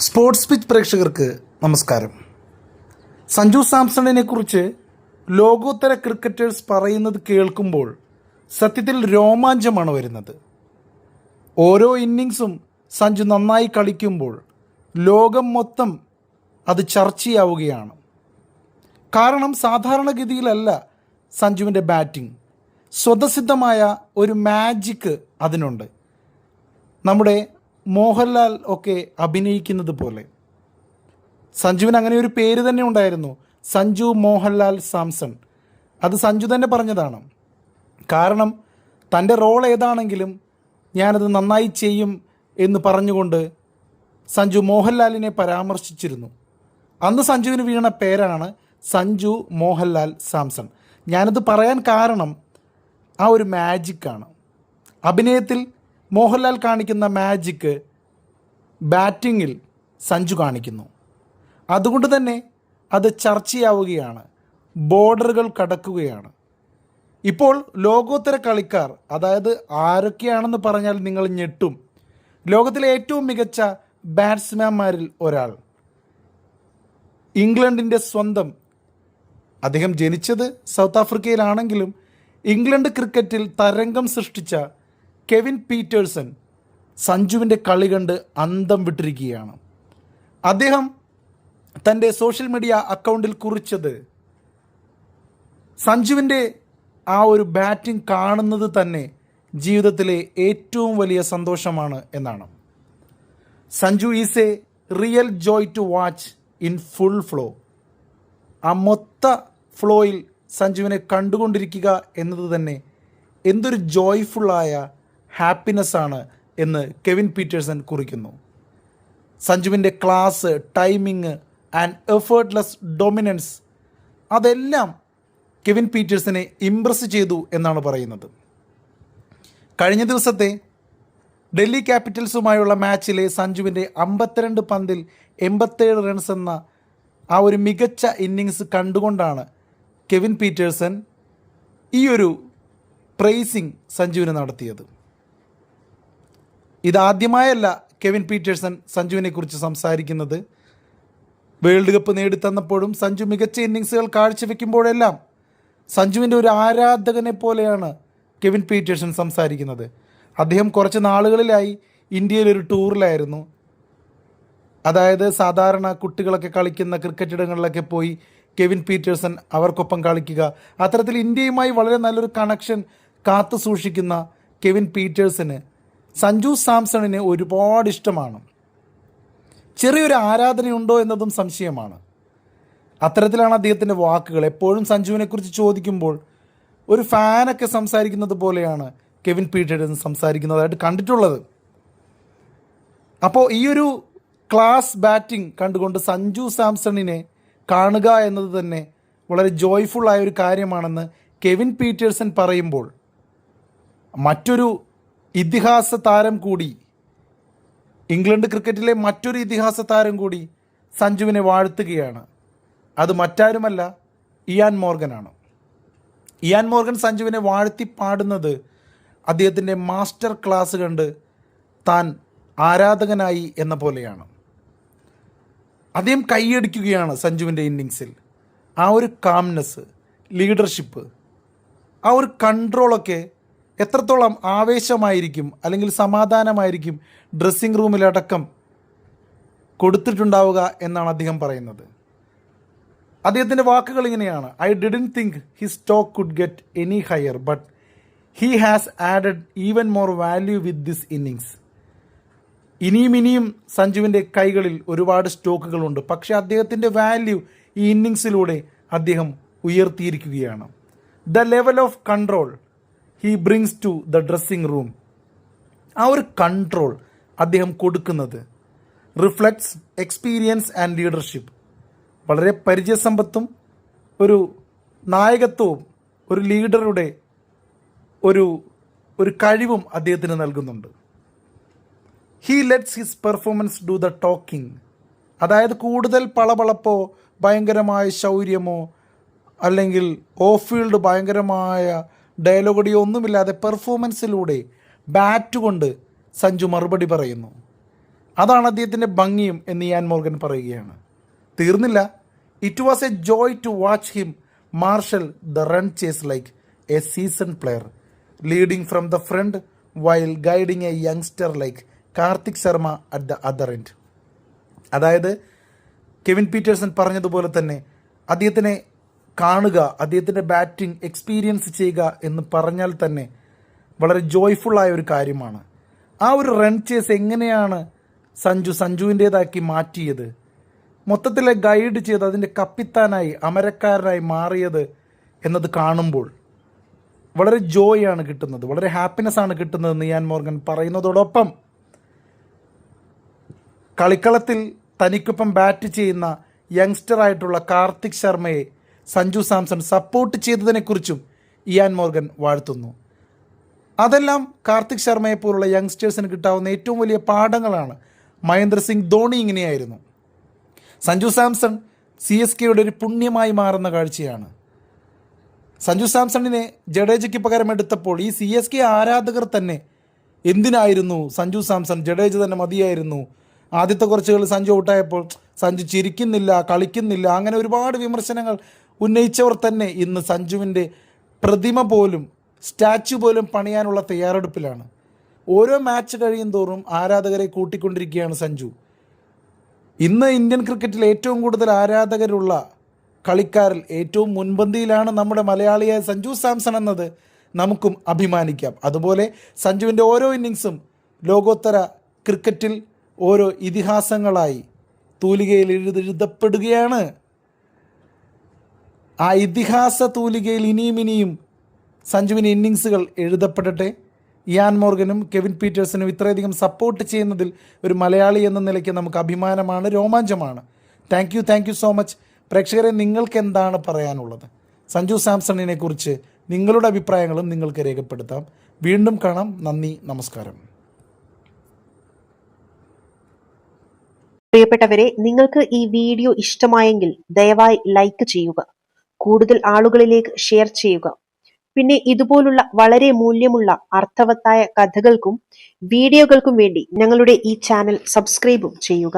Sports pitch പ്രേക്ഷകർക്ക് നമസ്കാരം. സഞ്ജു സാംസണിനെ കുറിച്ച് ലോകോത്തര ക്രിക്കറ്റേഴ്സ് പറയുന്നത് കേൾക്കുമ്പോൾ സത്യത്തിൽ രോമാഞ്ചമാണ് വരുന്നത്. ഓരോ ഇന്നിങ്സും സഞ്ജു നന്നായി കളിക്കുമ്പോൾ ലോകം മൊത്തം അത് ചർച്ചയാവുകയാണ്. കാരണം സാധാരണഗതിയിലല്ല സഞ്ജുവിൻ്റെ ബാറ്റിംഗ്. സ്വതസിദ്ധമായ ഒരു മാജിക്ക് അതിനുണ്ട്. നമ്മുടെ മോഹൻലാൽ ഒക്കെ അഭിനയിക്കുന്നത് പോലെ. സഞ്ജുവിന് അങ്ങനെ ഒരു പേര് തന്നെ ഉണ്ടായിരുന്നു, സഞ്ജു മോഹൻലാൽ സാംസൺ. അത് സഞ്ജു തന്നെ പറഞ്ഞതാണ്. കാരണം തൻ്റെ റോൾ ഏതാണെങ്കിലും ഞാനത് നന്നായി ചെയ്യും എന്ന് പറഞ്ഞുകൊണ്ട് സഞ്ജു മോഹൻലാലിനെ പരാമർശിച്ചിരുന്നു. അന്ന് സഞ്ജുവിന് വീണ പേരാണ് സഞ്ജു മോഹൻലാൽ സാംസൺ. ഞാനത് പറയാൻ കാരണം ആ ഒരു മാജിക്കാണ്. അഭിനയത്തിൽ മോഹൻലാൽ കാണിക്കുന്ന മാജിക്ക് ബാറ്റിങ്ങിൽ സഞ്ജു കാണിക്കുന്നു. അതുകൊണ്ട് തന്നെ അത് ചർച്ചയാവുകയാണ്, ബോർഡറുകൾ കടക്കുകയാണ്. ഇപ്പോൾ ലോകോത്തര കളിക്കാർ, അതായത് ആരൊക്കെയാണെന്ന് പറഞ്ഞാൽ നിങ്ങൾ ഞെട്ടും. ലോകത്തിലെ ഏറ്റവും മികച്ച ബാറ്റ്സ്മാൻമാരിൽ ഒരാൾ, ഇംഗ്ലണ്ടിൻ്റെ സ്വന്തം, അദ്ദേഹം ജനിച്ചത് സൗത്ത് ആഫ്രിക്കയിലാണെങ്കിലും ഇംഗ്ലണ്ട് ക്രിക്കറ്റിൽ തരംഗം സൃഷ്ടിച്ച കെവിൻ പീറ്റേഴ്സൺ സഞ്ജുവിൻ്റെ കളി കണ്ട് അന്തം വിട്ടിരിക്കുകയാണ്. അദ്ദേഹം തൻ്റെ സോഷ്യൽ മീഡിയ അക്കൗണ്ടിൽ കുറിച്ചത് സഞ്ജുവിൻ്റെ ആ ഒരു ബാറ്റിംഗ് കാണുന്നത് തന്നെ ജീവിതത്തിലെ ഏറ്റവും വലിയ സന്തോഷമാണ് എന്നാണ്. Sanju is a real joy to watch in full flow. ആ മൊത്ത ഫ്ലോയിൽ സഞ്ജുവിനെ കണ്ടുകൊണ്ടിരിക്കുക എന്നത് തന്നെ എന്തൊരു ജോയ്ഫുള്ളായ ഹാപ്പിനെസ്സാണ് എന്ന് കെവിൻ പീറ്റേഴ്സൺ കുറിക്കുന്നു. സഞ്ജുവിൻ്റെ class, timing and effortless dominance, അതെല്ലാം കെവിൻ പീറ്റേഴ്സനെ ഇംപ്രസ് ചെയ്തു എന്നാണ് പറയുന്നത്. കഴിഞ്ഞ ദിവസത്തെ ഡൽഹി ക്യാപിറ്റൽസുമായുള്ള മാച്ചിലെ സഞ്ജുവിൻ്റെ 52 പന്തിൽ 87 റൺസ് എന്ന ആ ഒരു മികച്ച ഇന്നിങ്സ് കണ്ടുകൊണ്ടാണ് കെവിൻ പീറ്റേഴ്സൺ ഈ ഒരു പ്രൈസിങ് സഞ്ജുവിന് നടത്തിയത്. ഇതാദ്യമായല്ല കെവിൻ പീറ്റേഴ്സൺ സഞ്ജുവിനെക്കുറിച്ച് സംസാരിക്കുന്നത്. വേൾഡ് കപ്പ് നേടിത്തന്നപ്പോഴും സഞ്ജു മികച്ച ഇന്നിങ്സുകൾ കാഴ്ചവെക്കുമ്പോഴെല്ലാം സഞ്ജുവിൻ്റെ ഒരു ആരാധകനെ പോലെയാണ് കെവിൻ പീറ്റേഴ്സൺ സംസാരിക്കുന്നത്. അദ്ദേഹം കുറച്ച് നാളുകളിലായി ഇന്ത്യയിലൊരു ടൂറിലായിരുന്നു. അതായത് സാധാരണ കുട്ടികളൊക്കെ കളിക്കുന്ന ക്രിക്കറ്റ് ഇടങ്ങളിലൊക്കെ പോയി കെവിൻ പീറ്റേഴ്സൺ അവർക്കൊപ്പം കളിക്കുക. അത്തരത്തിൽ ഇന്ത്യയുമായി വളരെ നല്ലൊരു കണക്ഷൻ കാത്തു സൂക്ഷിക്കുന്ന കെവിൻ പീറ്റേഴ്സന് സഞ്ജു സാംസണിനെ ഒരുപാട് ഇഷ്ടമാണ്. ചെറിയൊരു ആരാധനയുണ്ടോ എന്നതും സംശയമാണ്. അത്തരത്തിലാണ് അദ്ദേഹത്തിൻ്റെ വാക്കുകൾ. എപ്പോഴും സഞ്ജുവിനെക്കുറിച്ച് ചോദിക്കുമ്പോൾ ഒരു ഫാനൊക്കെ സംസാരിക്കുന്നത് പോലെയാണ് കെവിൻ പീറ്റേഴ്സൺ സംസാരിക്കുന്നതായിട്ട് കണ്ടിട്ടുള്ളത്. അപ്പോൾ ഈ ഒരു ക്ലാസ് ബാറ്റിംഗ് കണ്ടുകൊണ്ട് സഞ്ജു സാംസണിനെ കാണുക എന്നത് തന്നെ വളരെ ജോയ്ഫുള്ളായ ഒരു കാര്യമാണെന്ന് കെവിൻ പീറ്റേഴ്സൺ പറയുമ്പോൾ മറ്റൊരു ഇതിഹാസ താരം കൂടി, ഇംഗ്ലണ്ട് ക്രിക്കറ്റിലെ മറ്റൊരു ഇതിഹാസ താരം കൂടി സഞ്ജുവിനെ വാഴ്ത്തുകയാണ്. അത് മറ്റാരുമല്ല, ഇയാൻ മോർഗനാണ്. ഇയാൻ മോർഗൻ സഞ്ജുവിനെ വാഴ്ത്തി പാടുന്നത് അദ്ദേഹത്തിൻ്റെ മാസ്റ്റർ ക്ലാസ് കണ്ട് താൻ ആരാധകനായി എന്ന പോലെയാണ്. അദ്ദേഹം കൈയടിക്കുകയാണ് സഞ്ജുവിൻ്റെ ഇന്നിങ്സിൽ. ആ ഒരു കാംനെസ്, ലീഡർഷിപ്പ്, ആ ഒരു കൺട്രോളൊക്കെ എത്രത്തോളം ആവേശമായിരിക്കും അല്ലെങ്കിൽ സമാധാനമായിരിക്കും ഡ്രസ്സിംഗ് റൂമിലടക്കം കൊടുത്തിട്ടുണ്ടാവുക എന്നാണ് അദ്ദേഹം പറയുന്നത്. അദ്ദേഹത്തിൻ്റെ വാക്കുകൾ ഇങ്ങനെയാണ്: I didn't think his stock could get any higher, but he has added even more value with this innings. ഇനിയും സഞ്ജുവിൻ്റെ കൈകളിൽ ഒരുപാട് സ്റ്റോക്കുകളുണ്ട്, പക്ഷേ അദ്ദേഹത്തിൻ്റെ വാല്യൂ ഈ ഇന്നിങ്സിലൂടെ അദ്ദേഹം ഉയർത്തിയിരിക്കുകയാണ്. The level of control he brings to the dressing room. ആ ഒരു കൺട്രോൾ അദ്ദേഹം കൊടുക്കുന്നത് റിഫ്ലക്ട്സ് എക്സ്പീരിയൻസ് ആൻഡ് ലീഡർഷിപ്പ്. വളരെ പരിചയസമ്പത്തും ഒരു നായകത്വവും ഒരു ലീഡറുടെ ഒരു കഴിവും അദ്ദേഹത്തിന് നൽകുന്നുണ്ട്. He let's his performance do the talking. അതായത് കൂടുതൽ പളപളപ്പോ ഭയങ്കരമായ ശൗര്യമോ അല്ലെങ്കിൽ ഓഫ് ഫീൽഡ് ഭയങ്കരമായ ഡയലോഗടിയോ ഒന്നുമില്ലാതെ പെർഫോമൻസിലൂടെ ബാറ്റ് കൊണ്ട് സഞ്ജു മറുപടി പറയുന്നു. അതാണ് അദ്ദേഹത്തിൻ്റെ ഭംഗിയും എന്ന് ഇയാൻ മോർഗൻ പറയുകയാണ്. തീർന്നില്ല. It was a joy to watch him marshal the run chase like a season player, leading from the front while guiding a youngster like Karthik Sharma at the other end. അതായത് കെവിൻ പീറ്റേഴ്സൺ പറഞ്ഞതുപോലെ തന്നെ അദ്ദേഹത്തിനെ കാണുക, അദ്ദേഹത്തിൻ്റെ batting experience ചെയ്യുക എന്ന് പറഞ്ഞാൽ തന്നെ വളരെ ജോയ്ഫുള്ളായ ഒരു കാര്യമാണ്. ആ ഒരു റൺ ചേസ് എങ്ങനെയാണ് സഞ്ജുവിൻ്റേതാക്കി മാറ്റിയത്, മൊത്തത്തിലെ ഗൈഡ് ചെയ്ത് അതിൻ്റെ കപ്പിത്താനായി അമരക്കാരനായി മാറിയത് എന്നത് കാണുമ്പോൾ വളരെ ജോയാണ് കിട്ടുന്നത്, വളരെ ഹാപ്പിനെസ് ആണ് കിട്ടുന്നതെന്ന് ഇയാൻ മോർഗൻ പറയുന്നതോടൊപ്പം കളിക്കളത്തിൽ തനിക്കൊപ്പം ബാറ്റ് ചെയ്യുന്ന യങ്സ്റ്ററായിട്ടുള്ള കാർത്തിക് ശർമ്മയെ സഞ്ജു സാംസൺ സപ്പോർട്ട് ചെയ്തതിനെക്കുറിച്ചും ഇയാൻ മോർഗൻ വാഴ്ത്തുന്നു. അതെല്ലാം കാർത്തിക് ശർമ്മയെ പോലുള്ള യങ്സ്റ്റേഴ്സിന് കിട്ടാവുന്ന ഏറ്റവും വലിയ പാഠങ്ങളാണ്. മഹേന്ദ്ര സിംഗ് ധോണി ഇങ്ങനെയായിരുന്നു. സഞ്ജു സാംസൺ CSKയുടെ ഒരു പുണ്യമായി മാറുന്ന കാഴ്ചയാണ്. സഞ്ജു സാംസണിനെ ജഡേജയ്ക്ക് പകരം എടുത്തപ്പോൾ ഈ CSK ആരാധകർ തന്നെ എന്തിനായിരുന്നു സഞ്ജു സാംസൺ, ജഡേജ തന്നെ മതിയായിരുന്നു, ആദ്യത്തെ കുറച്ചുകൾ സഞ്ജു ഔട്ടായപ്പോൾ സഞ്ജു ചിരിക്കുന്നില്ല, കളിക്കുന്നില്ല, അങ്ങനെ ഒരുപാട് വിമർശനങ്ങൾ ഉന്നയിച്ചവർ തന്നെ ഇന്ന് സഞ്ജുവിൻ്റെ പ്രതിമ പോലും സ്റ്റാച്യു പോലും പണിയാനുള്ള തയ്യാറെടുപ്പിലാണ്. ഓരോ മാച്ച് കഴിയും തോറും ആരാധകരെ കൂട്ടിക്കൊണ്ടിരിക്കുകയാണ് സഞ്ജു. ഇന്ന് ഇന്ത്യൻ ക്രിക്കറ്റിൽ ഏറ്റവും കൂടുതൽ ആരാധകരുള്ള കളിക്കാരിൽ ഏറ്റവും മുൻപന്തിയിലാണ് നമ്മുടെ മലയാളിയായ സഞ്ജു സാംസൺ എന്നത് നമുക്കും അഭിമാനിക്കാം. അതുപോലെ സഞ്ജുവിൻ്റെ ഓരോ ഇന്നിങ്സും ലോകോത്തര ക്രിക്കറ്റിൽ ഓരോ ഇതിഹാസങ്ങളായി തൂലികയിൽ എഴുതപ്പെടുകയാണ്. ആ ഇതിഹാസ തൂലികയിൽ ഇനിയും സഞ്ജുവിന് ഇന്നിങ്സുകൾ എഴുതപ്പെടട്ടെ. ഇയാൻ മോർഗനും കെവിൻ പീറ്റേഴ്സനും ഇത്രയധികം സപ്പോർട്ട് ചെയ്യുന്നതിൽ ഒരു മലയാളി എന്ന നിലയ്ക്ക് നമുക്ക് അഭിമാനമാണ്, രോമാഞ്ചമാണ്. Thank you so much. പ്രേക്ഷകരെ, നിങ്ങൾക്ക് എന്താണ് പറയാനുള്ളത്? സഞ്ജു സാംസണിനെ കുറിച്ച് നിങ്ങളുടെ അഭിപ്രായങ്ങളും നിങ്ങൾക്ക് രേഖപ്പെടുത്താം. വീണ്ടും കാണാം. നന്ദി, നമസ്കാരം. പ്രിയപ്പെട്ടവരെ, നിങ്ങൾക്ക് ഈ വീഡിയോ ഇഷ്ടമായെങ്കിൽ ദയവായി ലൈക്ക് ചെയ്യുക, കൂടുതൽ ആളുകളിലേക്ക് ഷെയർ ചെയ്യുക. പിന്നെ ഇതുപോലുള്ള വളരെ മൂല്യമുള്ള അർത്ഥവത്തായ കഥകൾക്കും വീഡിയോകൾക്കും വേണ്ടി ഞങ്ങളുടെ ഈ ചാനൽ സബ്സ്ക്രൈബും ചെയ്യുക.